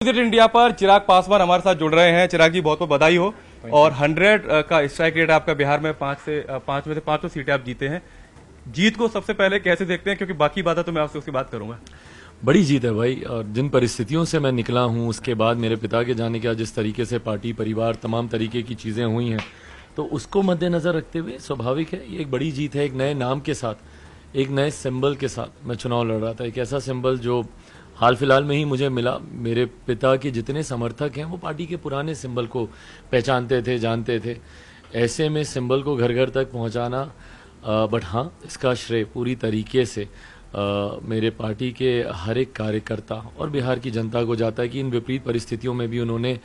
Visit India पर चिराग पासवान हमारे साथ जुड़ रहे हैं। चिराग जी, बहुत बहुत बधाई हो। और 100 का स्ट्राइक रेट आपका बिहार में 5 में से 5 सीटें आप जीते हैं। जीत को सबसे पहले कैसे देखते हैं, क्योंकि बाकी बातें तो मैं आपसे उसकी बात करूंगा। बड़ी जीत है भाई। और जिन परिस्थितियों से मैं निकला हूं, उसके बाद मेरे पिता के जाने के बाद जिस तरीके से पार्टी परिवार तमाम तरीके की चीजें हुई हैं, तो उसको मद्देनजर रखते हुए स्वाभाविक है ये एक बड़ी जीत है। एक नए नाम के साथ, एक नए सिंबल के साथ मैं चुनाव लड़ रहा था। एक ऐसा सिंबल जो हाल फिलहाल में ही मुझे मिला। मेरे पिता के जितने समर्थक हैं वो पार्टी के पुराने सिंबल को पहचानते थे, जानते थे। ऐसे में सिंबल को घर घर तक पहुंचाना, बट हाँ, इसका श्रेय पूरी तरीके से मेरे पार्टी के हर एक कार्यकर्ता और बिहार की जनता को जाता है कि इन विपरीत परिस्थितियों में भी उन्होंने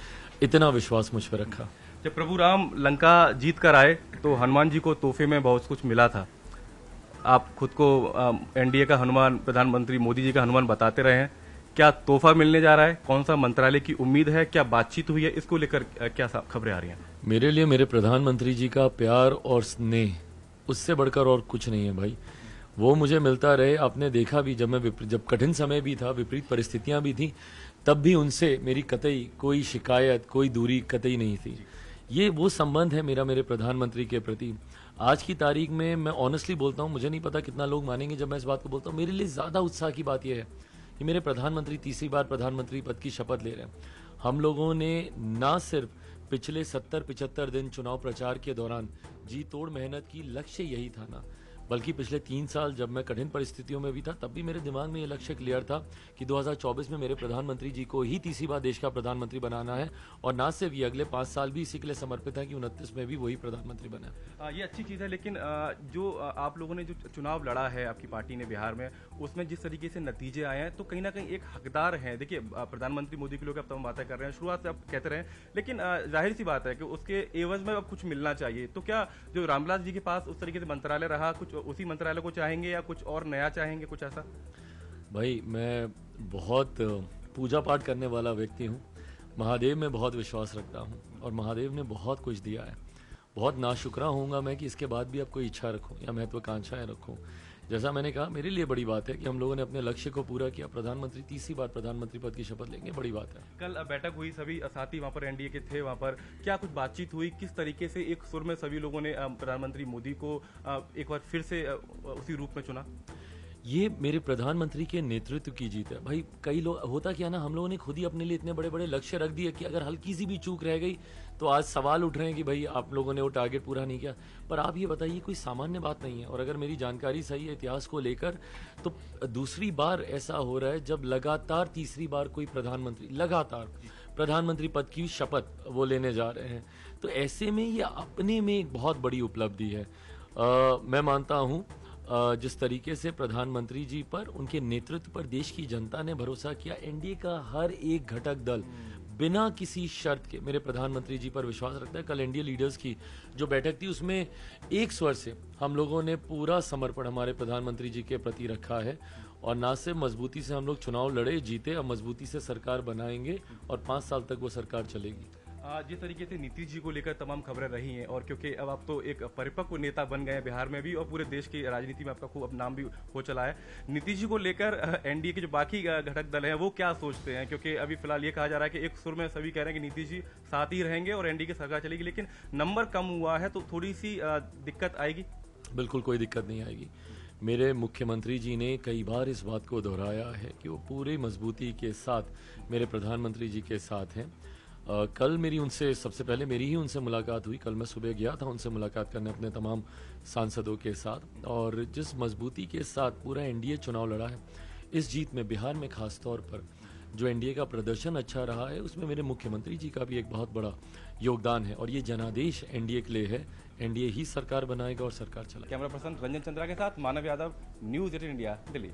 इतना विश्वास मुझ पर रखा। जब प्रभु राम लंका जीत कर आए तो हनुमान जी को तोहफे में बहुत कुछ मिला था। आप खुद को एनडीए का हनुमान, प्रधानमंत्री मोदी जी का हनुमान बताते रहे हैं। क्या तोहफा मिलने जा रहा है? कौन सा मंत्रालय की उम्मीद है? क्या बातचीत हुई है? इसको लेकर क्या खबरें आ रही हैं? मेरे लिए मेरे प्रधानमंत्री जी का प्यार और स्नेह, उससे बढ़कर और कुछ नहीं है भाई। वो मुझे मिलता रहे। आपने देखा भी, जब कठिन समय भी था, विपरीत परिस्थितियां भी थी, तब भी उनसे मेरी कतई कोई शिकायत, कोई दूरी कतई नहीं थी। ये वो संबंध है मेरा मेरे प्रधानमंत्री के प्रति। आज की तारीख में मैं ऑनेस्टली बोलता हूँ, मुझे नहीं पता कितना लोग मानेंगे जब मैं इस बात को बोलता हूँ, मेरे लिए ज्यादा उत्साह की बात यह है कि मेरे प्रधानमंत्री तीसरी बार प्रधानमंत्री पद की शपथ ले रहे हैं। हम लोगों ने ना सिर्फ पिछले 70-75 दिन चुनाव प्रचार के दौरान जी तोड़ मेहनत की, लक्ष्य यही था ना, बल्कि पिछले 3 साल जब मैं कठिन परिस्थितियों में भी था, तब भी मेरे दिमाग में ये लक्ष्य क्लियर था कि 2024 में मेरे प्रधानमंत्री जी को ही तीसरी बार देश का प्रधानमंत्री बनाना है। और ना सिर्फ ये, अगले 5 साल भी इसी के लिए समर्पित है कि 29 में भी वही प्रधानमंत्री बने। ये अच्छी चीज़ है, लेकिन जो आप लोगों ने जो चुनाव लड़ा है आपकी पार्टी ने बिहार में, उसमें जिस तरीके से नतीजे आए हैं, तो कहीं ना कहीं एक हकदार हैं। देखिए, प्रधानमंत्री मोदी के लोग अब तक बातें कर रहे हैं, शुरुआत से आप कहते रहे, लेकिन जाहिर सी बात है कि उसके एवज में अब कुछ मिलना चाहिए। तो क्या जो रामविलास जी के पास उस तरीके से मंत्रालय रहा, कुछ उसी मंत्रालय को चाहेंगे या कुछ और नया चाहेंगे, कुछ ऐसा? भाई, मैं बहुत पूजा पाठ करने वाला व्यक्ति हूँ। महादेव में बहुत विश्वास रखता हूँ और महादेव ने बहुत कुछ दिया है। बहुत नाशुक्रा होऊंगा मैं कि इसके बाद भी अब कोई इच्छा रखूं या महत्वाकांक्षाएं रखूं। जैसा मैंने कहा, मेरे लिए बड़ी बात है कि हम लोगों ने अपने लक्ष्य को पूरा किया। प्रधानमंत्री तीसरी बार प्रधानमंत्री पद की शपथ लेंगे, बड़ी बात है। कल बैठक हुई, सभी साथी वहां पर एनडीए के थे। वहां पर क्या कुछ बातचीत हुई? किस तरीके से एक सुर में सभी लोगों ने प्रधानमंत्री मोदी को एक बार फिर से उसी रूप में चुना? ये मेरे प्रधानमंत्री के नेतृत्व की जीत है भाई। कई लोग, होता क्या ना, हम लोगों ने खुद ही अपने लिए इतने बड़े बड़े लक्ष्य रख दिए कि अगर हल्की सी भी चूक रह गई तो आज सवाल उठ रहे हैं कि भाई आप लोगों ने वो टारगेट पूरा नहीं किया। पर आप ये बताइए, कोई सामान्य बात नहीं है। और अगर मेरी जानकारी सही है इतिहास को लेकर, तो दूसरी बार ऐसा हो रहा है जब लगातार तीसरी बार कोई प्रधानमंत्री लगातार प्रधानमंत्री पद की शपथ वो लेने जा रहे हैं। तो ऐसे में ये अपने में एक बहुत बड़ी उपलब्धि है। मैं मानता हूँ जिस तरीके से प्रधानमंत्री जी पर, उनके नेतृत्व पर देश की जनता ने भरोसा किया। एनडीए का हर एक घटक दल बिना किसी शर्त के मेरे प्रधानमंत्री जी पर विश्वास रखता है। कल एनडीए लीडर्स की जो बैठक थी, उसमें एक स्वर से हम लोगों ने पूरा समर्पण हमारे प्रधानमंत्री जी के प्रति रखा है। और ना सिर्फ मजबूती से हम लोग चुनाव लड़े, जीते, अब मजबूती से सरकार बनाएंगे और 5 साल तक वो सरकार चलेगी। जिस तरीके से नीतीश जी को लेकर तमाम खबरें रही हैं, और क्योंकि अब आप तो एक परिपक्व नेता बन गए हैं बिहार में भी, और पूरे देश की राजनीति में आपका खूब अब नाम भी हो चला है। नीतीश जी को लेकर एनडीए के जो बाकी घटक दल हैं वो क्या सोचते हैं? क्योंकि अभी फिलहाल ये कहा जा रहा है कि एक सुर में सभी कह रहे हैं कि नीतीश जी साथ ही रहेंगे और एनडीए की सरकार चलेगी, लेकिन नंबर कम हुआ है तो थोड़ी सी दिक्कत आएगी? बिल्कुल कोई दिक्कत नहीं आएगी। मेरे मुख्यमंत्री जी ने कई बार इस बात को दोहराया है कि वो पूरी मजबूती के साथ मेरे प्रधानमंत्री जी के साथ हैं। कल मेरी उनसे, सबसे पहले मेरी ही उनसे मुलाकात हुई। कल मैं सुबह गया था उनसे मुलाकात करने अपने तमाम सांसदों के साथ। और जिस मजबूती के साथ पूरा एनडीए चुनाव लड़ा है, इस जीत में बिहार में खास तौर पर जो एनडीए का प्रदर्शन अच्छा रहा है, उसमें मेरे मुख्यमंत्री जी का भी एक बहुत बड़ा योगदान है। और ये जनादेश एनडीए के लिए है। एनडीए ही सरकार बनाएगा और सरकार चलाएगा। कैमरा पर्सन रंजन चंद्रा के साथ मानव यादव, न्यूज़ 18 इंडिया, दिल्ली।